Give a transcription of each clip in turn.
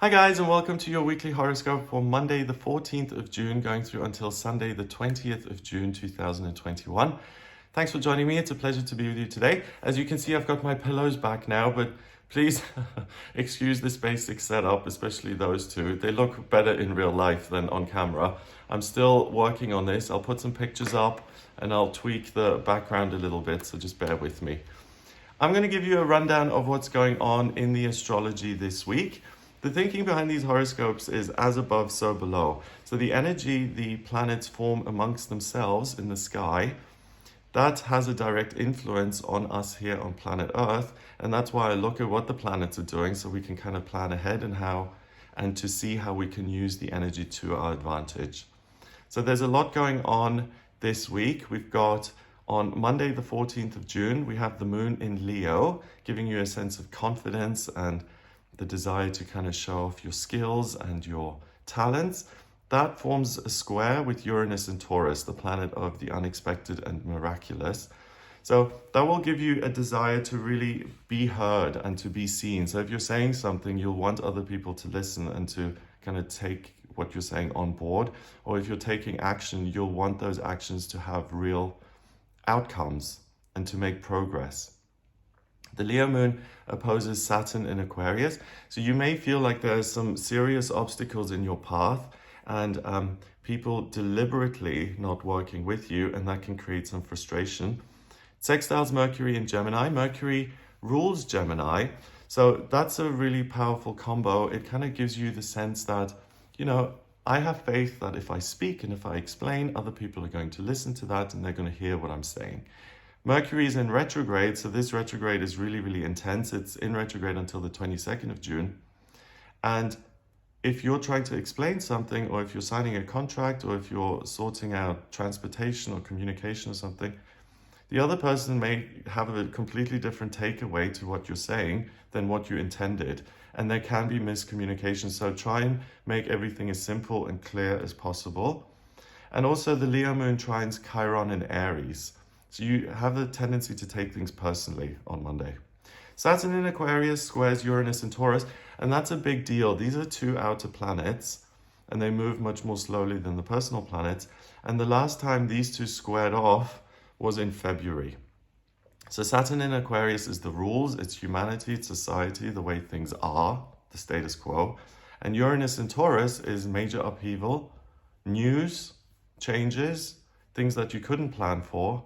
Hi guys, and welcome to your weekly horoscope for Monday the 14th of June going through until Sunday the 20th of June 2021. Thanks for joining me. It's a pleasure to be with you today. As you can see, I've got my pillows back now, but please excuse this basic setup, especially those two. They look better in real life than on camera. I'm still working on this. I'll put some pictures up and I'll tweak the background a little bit, so just bear with me. I'm going to give you a rundown of what's going on in the astrology this week. The thinking behind these horoscopes is as above, so below. So the energy the planets form amongst themselves in the sky, that has a direct influence on us here on planet Earth. And that's why I look at what the planets are doing so we can kind of plan ahead and to see how we can use the energy to our advantage. So there's a lot going on this week. We've got on Monday, the 14th of June, we have the moon in Leo, giving you a sense of confidence and the desire to kind of show off your skills and your talents. That forms a square with Uranus and Taurus, the planet of the unexpected and miraculous. So that will give you a desire to really be heard and to be seen. So if you're saying something, you'll want other people to listen and to kind of take what you're saying on board. Or if you're taking action, you'll want those actions to have real outcomes and to make progress. The Leo moon opposes Saturn in Aquarius, so you may feel like there's some serious obstacles in your path and people deliberately not working with you, and that can create some frustration. Sextiles Mercury in Gemini. Mercury rules Gemini, so that's a really powerful combo. It kind of gives you the sense that, I have faith that if I speak and if I explain, other people are going to listen to that and they're going to hear what I'm saying. Mercury is in retrograde, so this retrograde is really, really intense. It's in retrograde until the 22nd of June. And if you're trying to explain something, or if you're signing a contract, or if you're sorting out transportation or communication or something, the other person may have a completely different takeaway to what you're saying than what you intended. And there can be miscommunication. So try and make everything as simple and clear as possible. And also the Leo moon trines Chiron in Aries. So you have a tendency to take things personally on Monday. Saturn in Aquarius squares Uranus and Taurus, and that's a big deal. These are two outer planets, and they move much more slowly than the personal planets. And the last time these two squared off was in February. So Saturn in Aquarius is the rules, it's humanity, it's society, the way things are, the status quo. And Uranus in Taurus is major upheaval, news, changes, things that you couldn't plan for,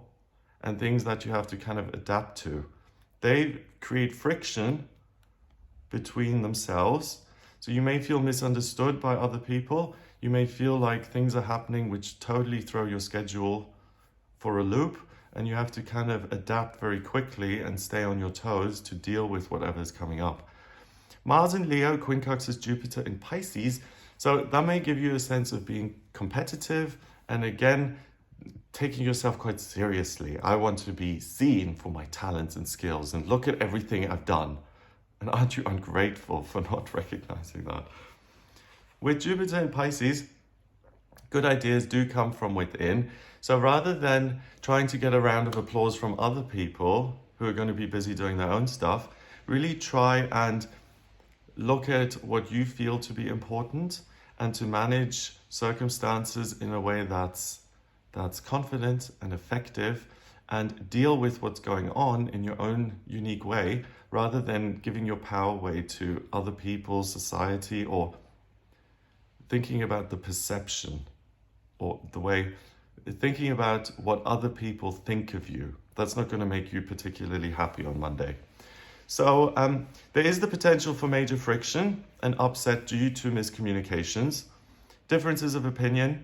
and things that you have to kind of adapt to. They create friction between themselves. So you may feel misunderstood by other people. You may feel like things are happening which totally throw your schedule for a loop, and you have to kind of adapt very quickly and stay on your toes to deal with whatever's coming up. Mars in Leo quincunxes Jupiter in Pisces. So that may give you a sense of being competitive and again, taking yourself quite seriously. I want to be seen for my talents and skills and look at everything I've done. And aren't you ungrateful for not recognizing that? With Jupiter in Pisces, good ideas do come from within. So rather than trying to get a round of applause from other people who are going to be busy doing their own stuff, really try and look at what you feel to be important and to manage circumstances in a way that's confident and effective, and deal with what's going on in your own unique way, rather than giving your power away to other people, society, or thinking about the perception or thinking about what other people think of you. That's not going to make you particularly happy on Monday. So there is the potential for major friction and upset due to miscommunications, differences of opinion,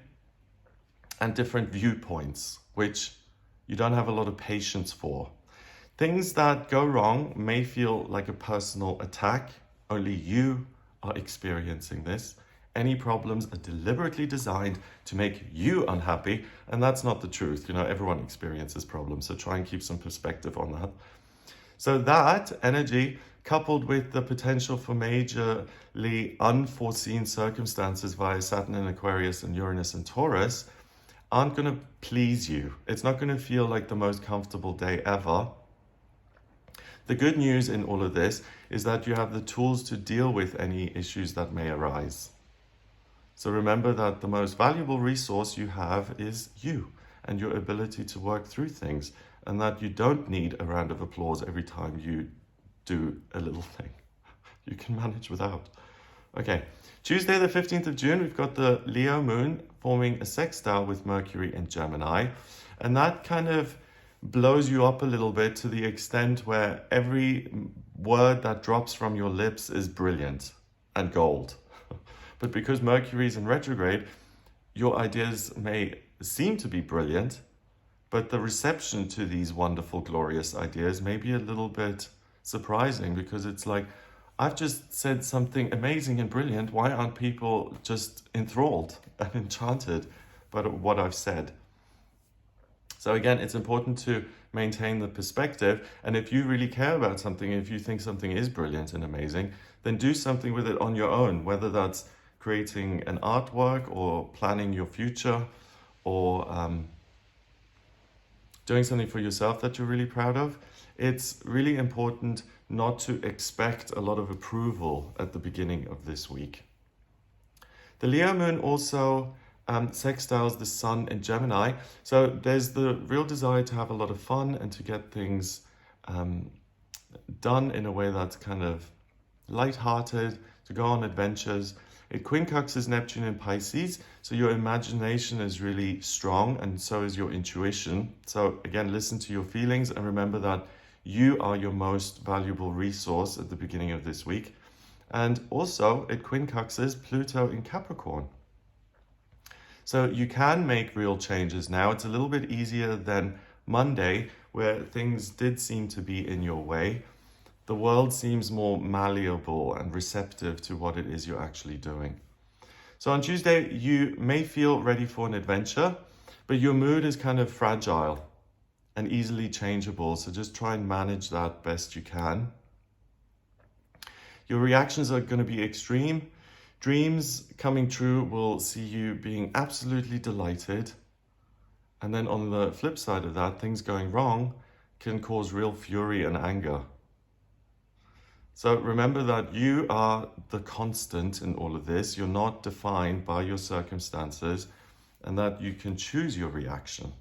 and different viewpoints, which you don't have a lot of patience for. Things that go wrong may feel like a personal attack. Only you are experiencing this. Any problems are deliberately designed to make you unhappy, and that's not the truth. Everyone experiences problems, so try and keep some perspective on that. So that energy, coupled with the potential for majorly unforeseen circumstances via Saturn in Aquarius and Uranus in Taurus, aren't going to please you. It's not going to feel like the most comfortable day ever. The good news in all of this is that you have the tools to deal with any issues that may arise. So remember that the most valuable resource you have is you and your ability to work through things, and that you don't need a round of applause every time you do a little thing. You can manage without. Okay, Tuesday the 15th of June, we've got the Leo moon forming a sextile with Mercury in Gemini, and that kind of blows you up a little bit to the extent where every word that drops from your lips is brilliant and gold. But because Mercury is in retrograde, your ideas may seem to be brilliant, but the reception to these wonderful, glorious ideas may be a little bit surprising, because it's like, I've just said something amazing and brilliant. Why aren't people just enthralled and enchanted by what I've said? So again, it's important to maintain the perspective. And if you really care about something, if you think something is brilliant and amazing, then do something with it on your own, whether that's creating an artwork or planning your future, or doing something for yourself that you're really proud of. It's really important not to expect a lot of approval at the beginning of this week. The Leo moon also sextiles the sun in Gemini. So there's the real desire to have a lot of fun and to get things done in a way that's kind of lighthearted, to go on adventures. It quincunxes Neptune in Pisces, so your imagination is really strong, and so is your intuition. So again, listen to your feelings and remember that you are your most valuable resource at the beginning of this week. And also, it quincunxes Pluto in Capricorn. So you can make real changes now. It's a little bit easier than Monday, where things did seem to be in your way. The world seems more malleable and receptive to what it is you're actually doing. So on Tuesday, you may feel ready for an adventure, but your mood is kind of fragile and easily changeable. So just try and manage that best you can. Your reactions are going to be extreme. Dreams coming true will see you being absolutely delighted. And then on the flip side of that, things going wrong can cause real fury and anger. So remember that you are the constant in all of this. You're not defined by your circumstances, and that you can choose your reaction.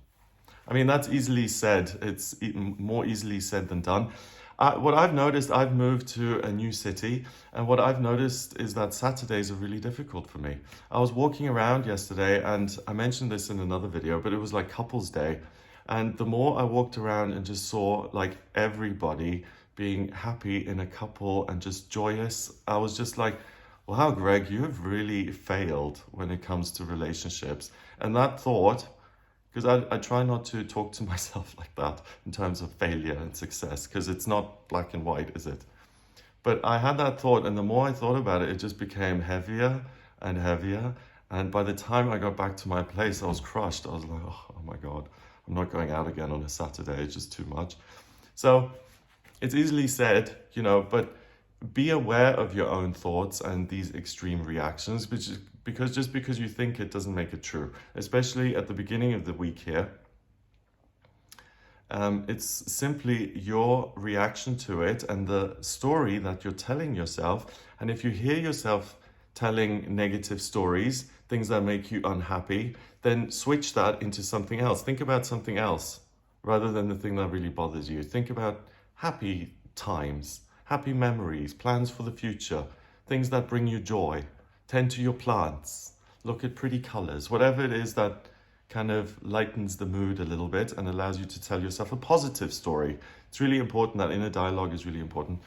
I mean, that's easily said. It's more easily said than done. What I've noticed, I've moved to a new city, and what I've noticed is that Saturdays are really difficult for me. I was walking around yesterday, and I mentioned this in another video, but it was like couples day. And the more I walked around and just saw like everybody being happy in a couple and just joyous, I was just like, wow, Greg, you have really failed when it comes to relationships. And that thought, because I try not to talk to myself like that in terms of failure and success, because it's not black and white, is it? But I had that thought, and the more I thought about it, it just became heavier and heavier. And by the time I got back to my place, I was crushed. I was like, oh my God, I'm not going out again on a Saturday. It's just too much. So it's easily said, but be aware of your own thoughts and these extreme reactions, because just because you think it doesn't make it true, especially at the beginning of the week here. It's simply your reaction to it and the story that you're telling yourself. And if you hear yourself telling negative stories, things that make you unhappy, then switch that into something else. Think about something else rather than the thing that really bothers you. Think about happy times, happy memories, plans for the future, things that bring you joy. Tend to your plants, look at pretty colors, whatever it is that kind of lightens the mood a little bit and allows you to tell yourself a positive story. It's really important. That inner dialogue is really important.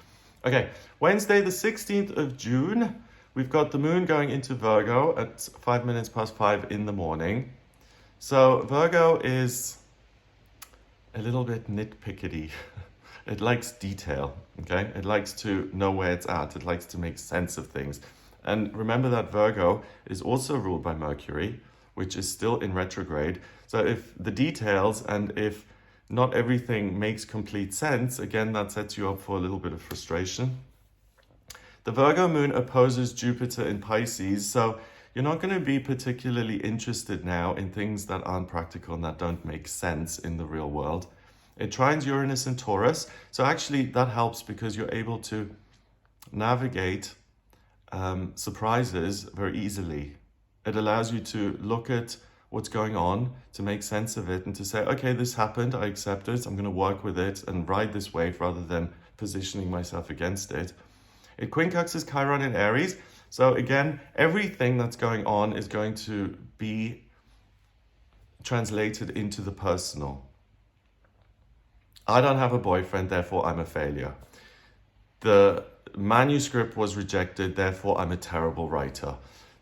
Okay, Wednesday the 16th of June, we've got the moon going into Virgo at 5 minutes past 5 in the morning. So Virgo is a little bit nitpickety. It likes detail, okay? It likes to know where it's at. It likes to make sense of things. And remember that Virgo is also ruled by Mercury, which is still in retrograde. So if the details and if not everything makes complete sense, again, that sets you up for a little bit of frustration. The Virgo moon opposes Jupiter in Pisces, so you're not going to be particularly interested now in things that aren't practical and that don't make sense in the real world. It trines Uranus and Taurus. So actually that helps because you're able to navigate surprises very easily. It allows you to look at what's going on, to make sense of it, and to say, okay, this happened, I accept it, I'm going to work with it and ride this wave rather than positioning myself against it. It quincunxes Chiron in Aries. So again, everything that's going on is going to be translated into the personal. I don't have a boyfriend, therefore I'm a failure. The manuscript was rejected, therefore I'm a terrible writer.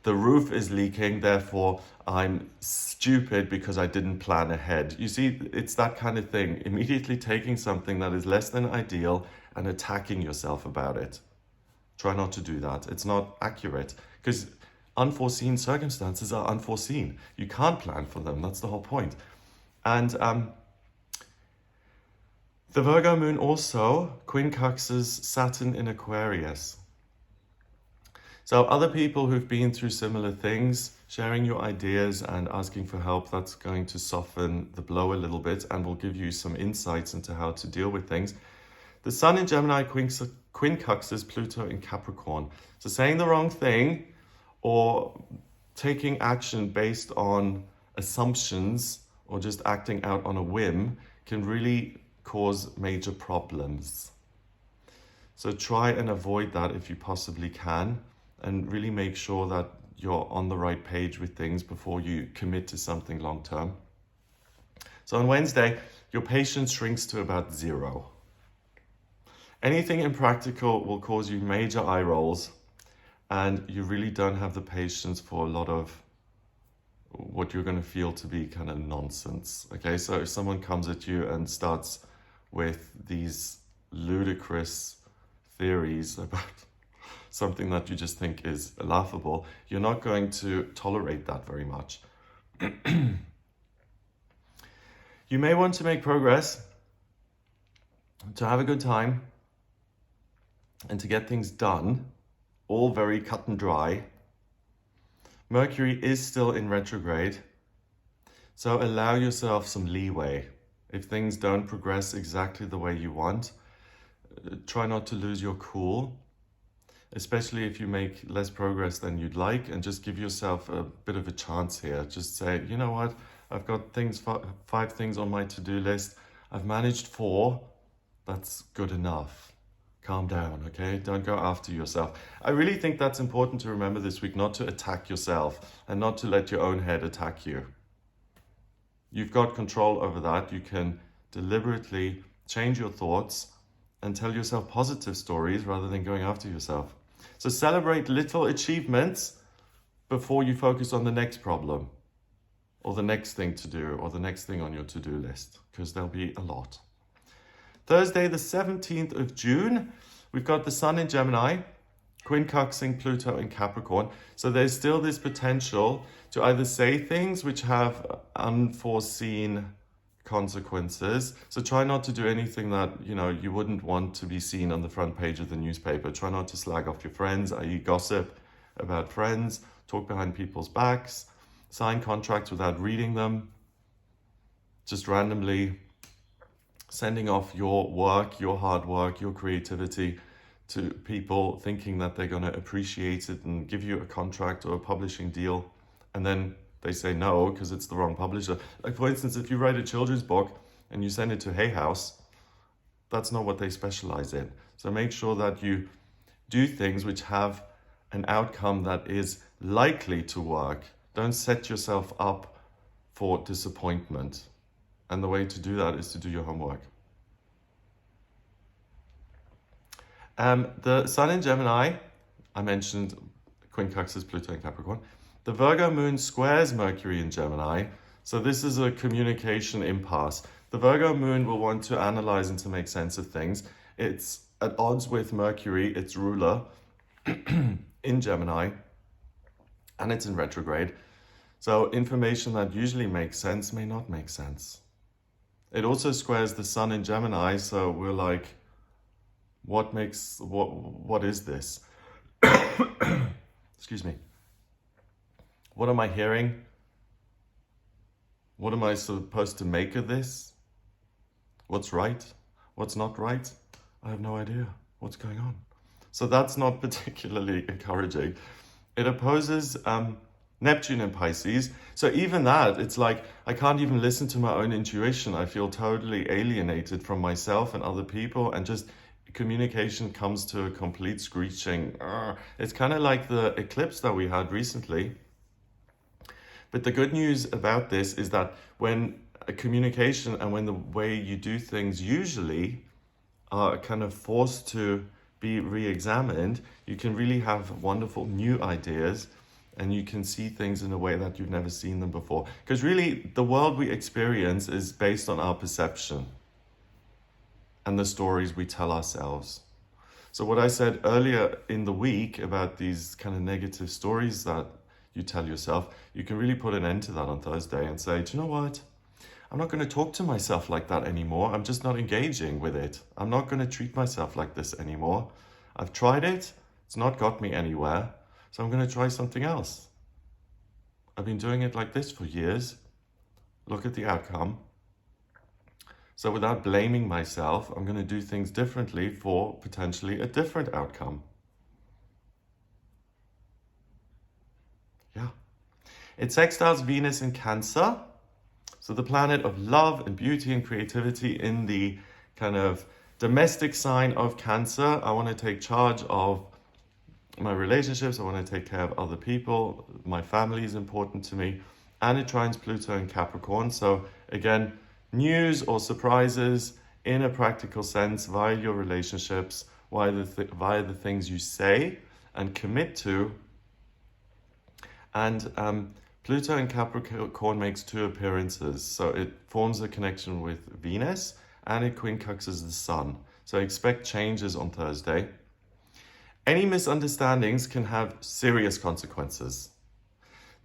The roof is leaking, therefore I'm stupid because I didn't plan ahead. You see, it's that kind of thing. Immediately taking something that is less than ideal and attacking yourself about it. Try not to do that. It's not accurate because unforeseen circumstances are unforeseen. You can't plan for them. That's the whole point. And the Virgo moon also quincunxes Saturn in Aquarius. So other people who've been through similar things, sharing your ideas and asking for help, that's going to soften the blow a little bit and will give you some insights into how to deal with things. The Sun in Gemini quincunxes Pluto in Capricorn. So saying the wrong thing or taking action based on assumptions or just acting out on a whim can really cause major problems. So try and avoid that if you possibly can, and really make sure that you're on the right page with things before you commit to something long term. So on Wednesday, your patience shrinks to about 0. Anything impractical will cause you major eye rolls, and you really don't have the patience for a lot of what you're going to feel to be kind of nonsense. Okay, so if someone comes at you and starts with these ludicrous theories about something that you just think is laughable, you're not going to tolerate that very much. You may want to make progress, to have a good time, and to get things done, all very cut and dry. Mercury is still in retrograde, so allow yourself some leeway. If things don't progress exactly the way you want, try not to lose your cool, especially if you make less progress than you'd like, and just give yourself a bit of a chance here. Just say, you know what, I've got 5 things on my to-do list. I've managed 4. That's good enough. Calm down, okay? Don't go after yourself. I really think that's important to remember this week, not to attack yourself and not to let your own head attack you. You've got control over that. You can deliberately change your thoughts and tell yourself positive stories rather than going after yourself. So celebrate little achievements before you focus on the next problem or the next thing to do or the next thing on your to-do list, because there'll be a lot. Thursday, the 17th of June, we've got the Sun in Gemini, quincunxing Pluto in Capricorn. So there's still this potential to either say things which have unforeseen consequences. So try not to do anything that, you wouldn't want to be seen on the front page of the newspaper. Try not to slag off your friends, i.e. gossip about friends, talk behind people's backs, sign contracts without reading them, just randomly sending off your work, your hard work, your creativity to people thinking that they're going to appreciate it and give you a contract or a publishing deal, and then they say no because it's the wrong publisher. Like, for instance, if you write a children's book and you send it to Hay House, that's not what they specialize in. So make sure that you do things which have an outcome that is likely to work. Don't set yourself up for disappointment. And the way to do that is to do your homework. The Sun in Gemini, I mentioned quincunxes Pluto in Capricorn. The Virgo moon squares Mercury in Gemini. So this is a communication impasse. The Virgo moon will want to analyze and to make sense of things. It's at odds with Mercury, its ruler, in Gemini, and it's in retrograde. So information that usually makes sense may not make sense. It also squares the Sun in Gemini, so we're like, what is this? Excuse me. What am I hearing? What am I supposed to make of this? What's right? What's not right? I have no idea what's going on. So that's not particularly encouraging. It opposes Neptune in Pisces. So even that, it's like I can't even listen to my own intuition. I feel totally alienated from myself and other people, and just communication comes to a complete screeching. It's kind of like the eclipse that we had recently. But the good news about this is that when a communication and when the way you do things usually are kind of forced to be re-examined, you can really have wonderful new ideas, and you can see things in a way that you've never seen them before. Because really, the world we experience is based on our perception and the stories we tell ourselves. So what I said earlier in the week about these kind of negative stories that you tell yourself, you can really put an end to that on Thursday and say, do you know what? I'm not going to talk to myself like that anymore. I'm just not engaging with it. I'm not going to treat myself like this anymore. I've tried it. It's not got me anywhere. So I'm going to try something else. I've been doing it like this for years. Look at the outcome. So without blaming myself, I'm going to do things differently for potentially a different outcome. Yeah. It sextiles Venus in Cancer. So the planet of love and beauty and creativity in the kind of domestic sign of Cancer. I want to take charge of my relationships. I want to take care of other people. My family is important to me. And it trines Pluto in Capricorn. So again, news or surprises in a practical sense via your relationships, via the things you say and commit to. And Pluto in Capricorn makes 2 appearances. So it forms a connection with Venus and it quincunxes the Sun. So expect changes on Thursday. Any misunderstandings can have serious consequences.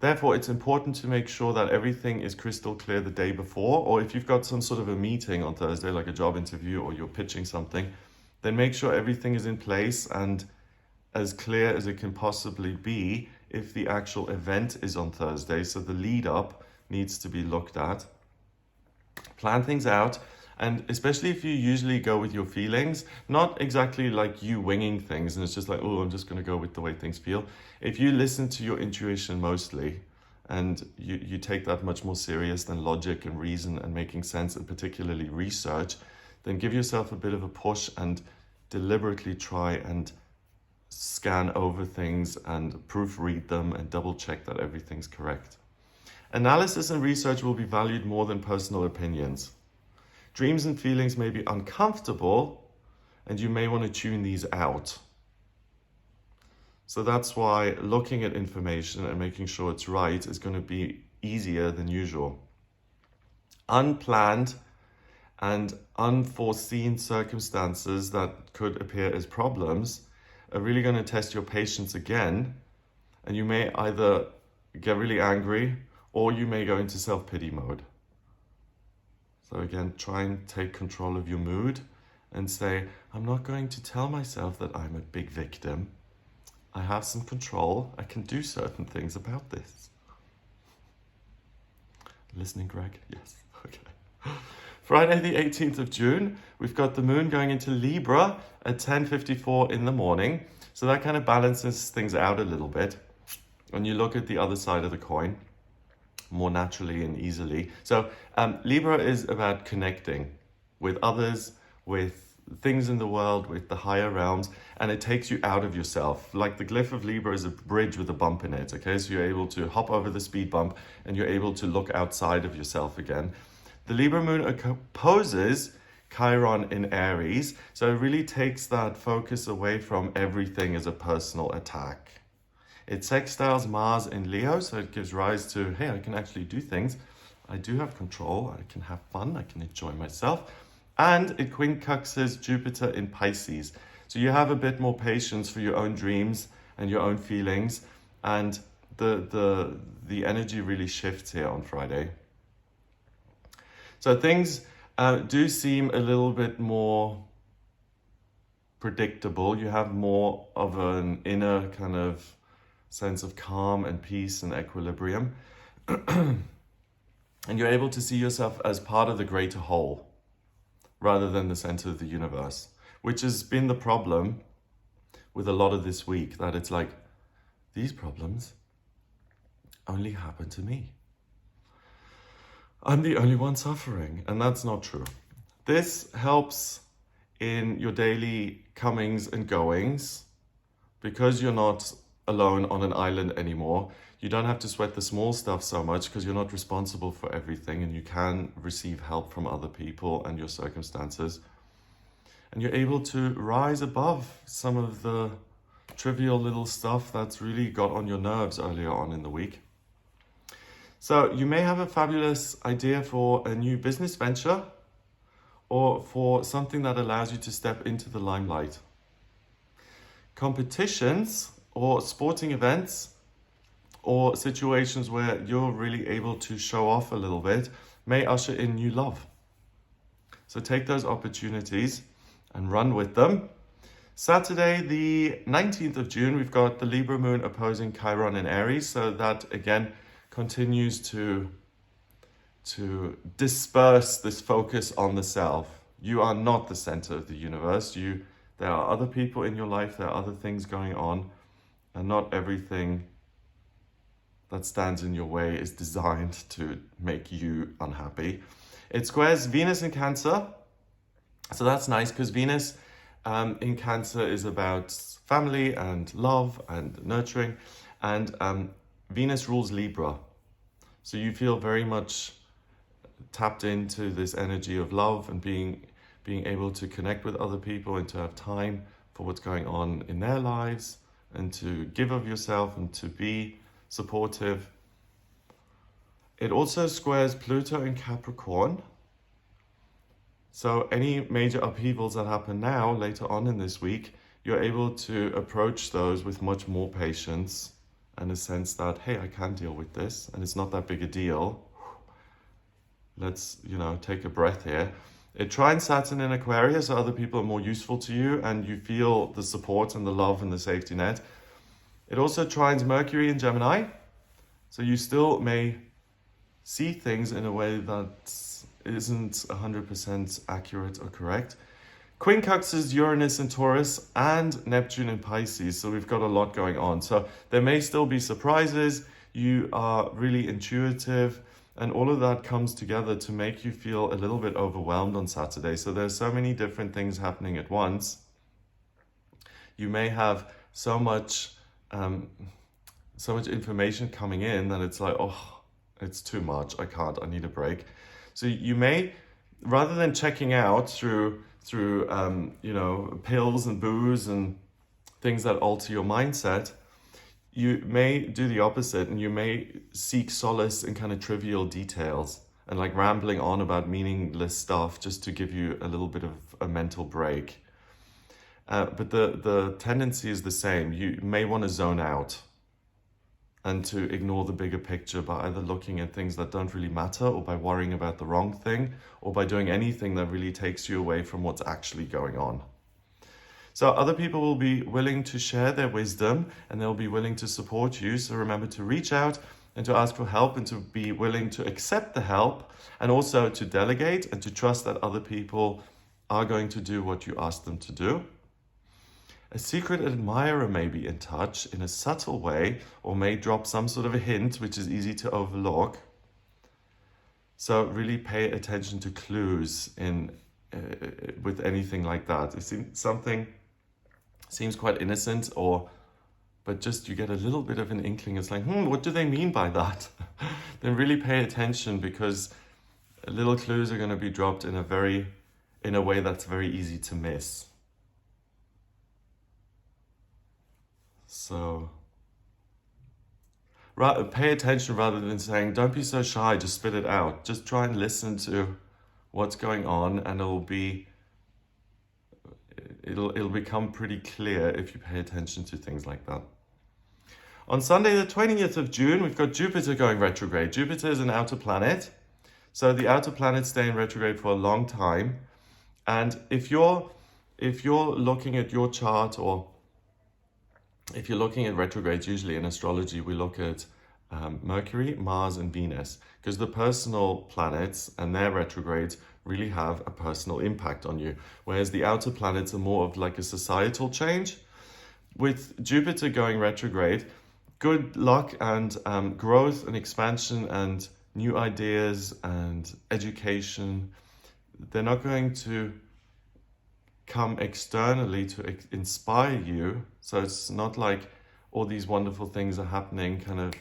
Therefore, it's important to make sure that everything is crystal clear the day before, or if you've got some sort of a meeting on Thursday, like a job interview or you're pitching something, then make sure everything is in place and as clear as it can possibly be if the actual event is on Thursday. So the lead up needs to be looked at. Plan things out. And especially if you usually go with your feelings, not exactly like you winging things and it's just like, oh, I'm just going to go with the way things feel. If you listen to your intuition mostly and you take that much more serious than logic and reason and making sense and particularly research, then give yourself a bit of a push and deliberately try and scan over things and proofread them and double check that everything's correct. Analysis and research will be valued more than personal opinions. Dreams and feelings may be uncomfortable and you may want to tune these out. So that's why looking at information and making sure it's right is going to be easier than usual. Unplanned and unforeseen circumstances that could appear as problems are really going to test your patience again, and you may either get really angry or you may go into self-pity mode. So again, try and take control of your mood and say, I'm not going to tell myself that I'm a big victim. I have some control. I can do certain things about this. Listening, Greg? Yes. Okay. Friday the 18th of June, we've got the moon going into Libra at 10:54 in the morning. So that kind of balances things out a little bit. When you look at the other side of the coin, more naturally and easily. So Libra is about connecting with others, with things in the world, with the higher realms, and it takes you out of yourself. Like the glyph of Libra is a bridge with a bump in it, okay? So you're able to hop over the speed bump and you're able to look outside of yourself again. The Libra moon opposes Chiron in Aries, so it really takes that focus away from everything as a personal attack. It sextiles Mars in Leo, so it gives rise to, hey, I can actually do things. I do have control. I can have fun. I can enjoy myself. And it quincunxes Jupiter in Pisces. So you have a bit more patience for your own dreams and your own feelings. And the energy really shifts here on Friday. So things do seem a little bit more predictable. You have more of an inner kind of sense of calm and peace and equilibrium. And you're able to see yourself as part of the greater whole, rather than the center of the universe, which has been the problem with a lot of this week, that it's like, these problems only happen to me. I'm the only one suffering, and that's not true. This helps in your daily comings and goings, because you're not alone on an island anymore. You don't have to sweat the small stuff so much because you're not responsible for everything, and you can receive help from other people and your circumstances. And you're able to rise above some of the trivial little stuff that's really got on your nerves earlier on in the week. So you may have a fabulous idea for a new business venture, or for something that allows you to step into the limelight. Competitions or sporting events or situations where you're really able to show off a little bit may usher in new love. So take those opportunities and run with them. Saturday, the 19th of June, we've got the Libra moon opposing Chiron in Aries. So that again continues to disperse this focus on the self. You are not the center of the universe. There are other people in your life, there are other things going on, and not everything that stands in your way is designed to make you unhappy. It squares Venus in Cancer, so that's nice, because Venus in Cancer is about family and love and nurturing, and Venus rules Libra. So you feel very much tapped into this energy of love and being able to connect with other people and to have time for what's going on in their lives and to give of yourself and to be supportive. It also squares Pluto in Capricorn. So any major upheavals that happen now, later on in this week, you're able to approach those with much more patience and a sense that, hey, I can deal with this and it's not that big a deal. Let's, take a breath here. It trines Saturn in Aquarius, so other people are more useful to you and you feel the support and the love and the safety net. It also trines Mercury in Gemini, so you still may see things in a way that isn't 100% accurate or correct. Quincunxes Uranus in Taurus and Neptune in Pisces, so we've got a lot going on. So there may still be surprises, you are really intuitive, and all of that comes together to make you feel a little bit overwhelmed on Saturday. So there's so many different things happening at once. You may have so much information coming in that it's like, oh, it's too much. I can't. I need a break. So you may, rather than checking out through pills and booze and things that alter your mindset, you may do the opposite, and you may seek solace in kind of trivial details and like rambling on about meaningless stuff just to give you a little bit of a mental break. But the tendency is the same. You may want to zone out and to ignore the bigger picture by either looking at things that don't really matter, or by worrying about the wrong thing, or by doing anything that really takes you away from what's actually going on. So other people will be willing to share their wisdom and they'll be willing to support you. So remember to reach out and to ask for help and to be willing to accept the help, and also to delegate and to trust that other people are going to do what you ask them to do. A secret admirer may be in touch in a subtle way, or may drop some sort of a hint which is easy to overlook. So really pay attention to clues with anything like that. If something seems quite innocent, but just you get a little bit of an inkling, it's like, what do they mean by that? Then really pay attention, because little clues are going to be dropped in a way that's very easy to miss. So pay attention rather than saying, don't be so shy, just spit it out. Just try and listen to what's going on, and it'll become pretty clear if you pay attention to things like that. On Sunday, the 20th of June, we've got Jupiter going retrograde. Jupiter is an outer planet, so the outer planets stay in retrograde for a long time. And if you're looking at your chart, or if you're looking at retrogrades, usually in astrology, we look at Mercury, Mars, and Venus, because the personal planets and their retrogrades really have a personal impact on you. Whereas the outer planets are more of like a societal change. With Jupiter going retrograde, good luck and growth and expansion and new ideas and education, they're not going to come externally to inspire you. So it's not like all these wonderful things are happening, kind of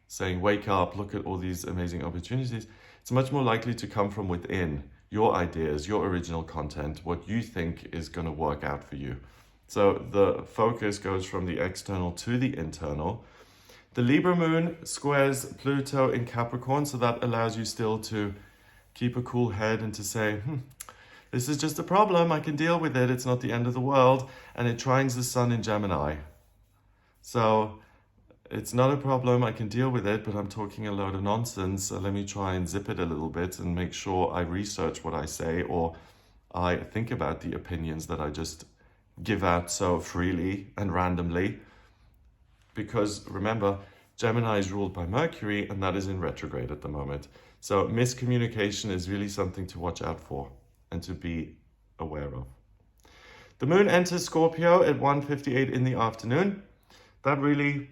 saying, wake up, look at all these amazing opportunities. It's much more likely to come from within, your ideas, your original content, what you think is going to work out for you. So the focus goes from the external to the internal. The Libra moon squares Pluto in Capricorn, so that allows you still to keep a cool head and to say, this is just a problem, I can deal with it, it's not the end of the world. And it trines the sun in Gemini. So it's not a problem, I can deal with it, but I'm talking a load of nonsense. So let me try and zip it a little bit and make sure I research what I say, or I think about the opinions that I just give out so freely and randomly. Because remember, Gemini is ruled by Mercury, and that is in retrograde at the moment. So miscommunication is really something to watch out for and to be aware of. The moon enters Scorpio at 1:58 in the afternoon. That really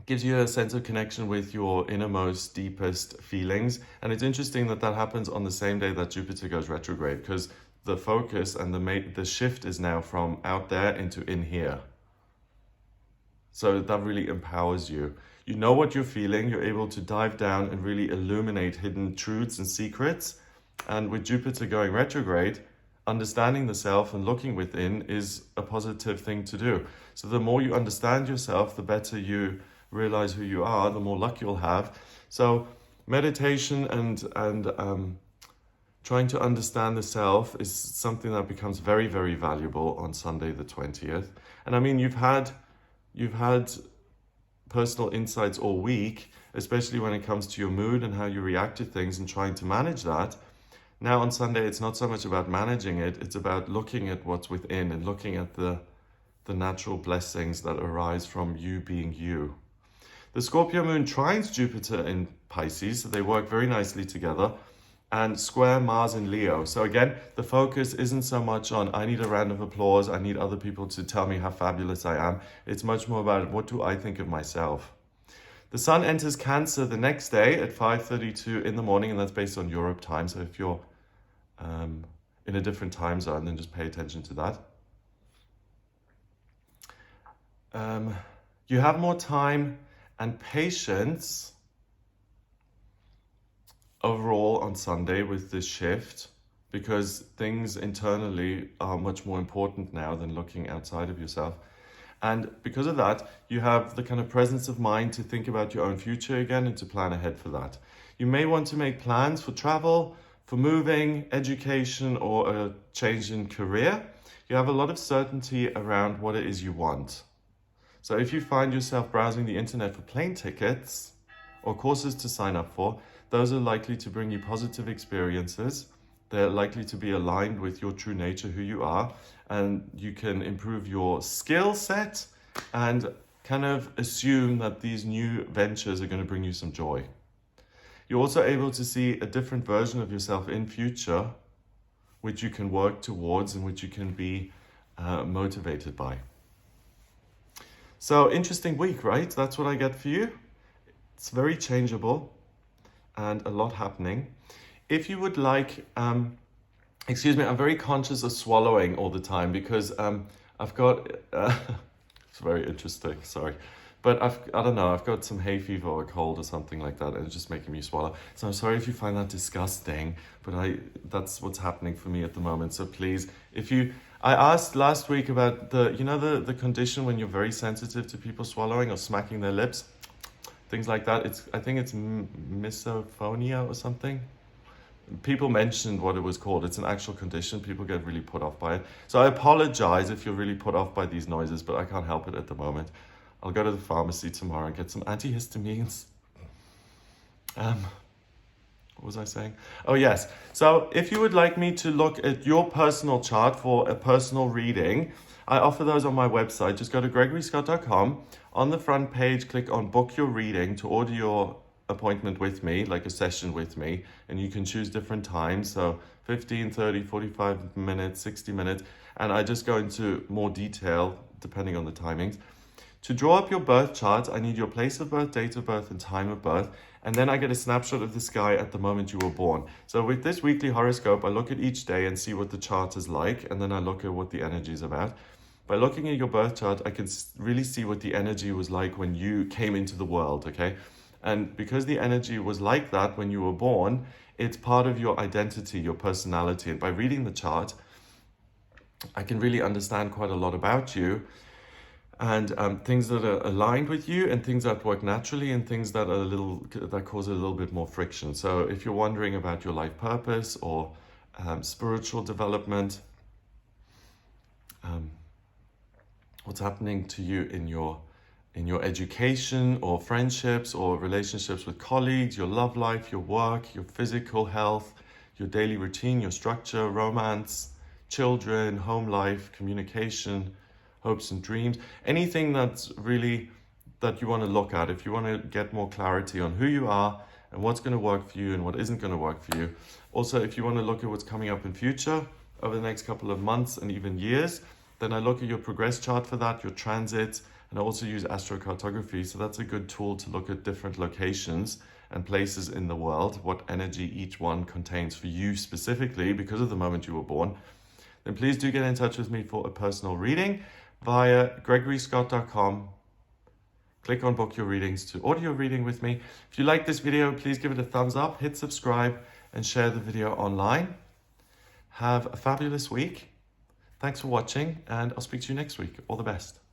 gives you a sense of connection with your innermost, deepest feelings. And it's interesting that that happens on the same day that Jupiter goes retrograde, because the focus and the shift is now from out there into in here. So that really empowers you. You know what you're feeling, you're able to dive down and really illuminate hidden truths and secrets. And with Jupiter going retrograde, understanding the self and looking within is a positive thing to do. So the more you understand yourself, the better you realize who you are, the more luck you'll have. So meditation and trying to understand the self is something that becomes very, very valuable on Sunday the 20th. And I mean, you've had personal insights all week, especially when it comes to your mood and how you react to things and trying to manage that. Now on Sunday, it's not so much about managing it, it's about looking at what's within and looking at the natural blessings that arise from you being you. The Scorpio moon trines Jupiter in Pisces, so they work very nicely together, and square Mars in Leo. So again, the focus isn't so much on, I need a round of applause, I need other people to tell me how fabulous I am. It's much more about, what do I think of myself? The sun enters Cancer the next day at 5:32 in the morning, and that's based on Europe time. So if you're in a different time zone, then just pay attention to that. You have more time and patience overall on Sunday with this shift, because things internally are much more important now than looking outside of yourself. And because of that, you have the kind of presence of mind to think about your own future again and to plan ahead for that. You may want to make plans for travel, for moving, education, or a change in career. You have a lot of certainty around what it is you want. So if you find yourself browsing the internet for plane tickets or courses to sign up for, those are likely to bring you positive experiences. They're likely to be aligned with your true nature, who you are, and you can improve your skill set and kind of assume that these new ventures are going to bring you some joy. You're also able to see a different version of yourself in future, which you can work towards and which you can be motivated by. So interesting week, right? That's what I get for you. It's very changeable and a lot happening. If you would like, excuse me, I'm very conscious of swallowing all the time because I've got, it's very interesting, sorry. But I don't know, I've got some hay fever or a cold or something like that, and it's just making me swallow. So I'm sorry if you find that disgusting, but that's what's happening for me at the moment. So please, I asked last week about the condition when you're very sensitive to people swallowing or smacking their lips, things like that. I think it's misophonia or something. People mentioned what it was called. It's an actual condition. People get really put off by it. So I apologize if you're really put off by these noises, but I can't help it at the moment. I'll go to the pharmacy tomorrow and get some antihistamines. What was I saying? Oh, yes. So if you would like me to look at your personal chart for a personal reading, I offer those on my website. Just go to gregoryscott.com. On the front page, click on Book Your Reading to order your appointment with me, like a session with me, and you can choose different times. So 15, 30, 45 minutes, 60 minutes. And I just go into more detail depending on the timings. To draw up your birth chart, I need your place of birth, date of birth, and time of birth. And then I get a snapshot of the sky at the moment you were born. So with this weekly horoscope, I look at each day and see what the chart is like. And then I look at what the energy is about. By looking at your birth chart, I can really see what the energy was like when you came into the world, okay? And because the energy was like that when you were born, it's part of your identity, your personality. And by reading the chart, I can really understand quite a lot about you, and things that are aligned with you, and things that work naturally, and things that are that cause a little bit more friction. So if you're wondering about your life purpose or spiritual development, what's happening to you in your education or friendships or relationships with colleagues, your love life, your work, your physical health, your daily routine, your structure, romance, children, home life, communication, hopes and dreams, anything that's really that you want to look at, if you want to get more clarity on who you are and what's going to work for you and what isn't going to work for you. Also, if you want to look at what's coming up in future over the next couple of months and even years, then I look at your progress chart for that, your transits, and I also use astrocartography. So that's a good tool to look at different locations and places in the world, what energy each one contains for you specifically because of the moment you were born. Then please do get in touch with me for a personal reading via gregoryscott.com. Click on book your readings to order your reading with me. If you like this video, please give it a thumbs up, hit subscribe, and share the video online. Have a fabulous week. Thanks for watching, and I'll speak to you next week. All the best.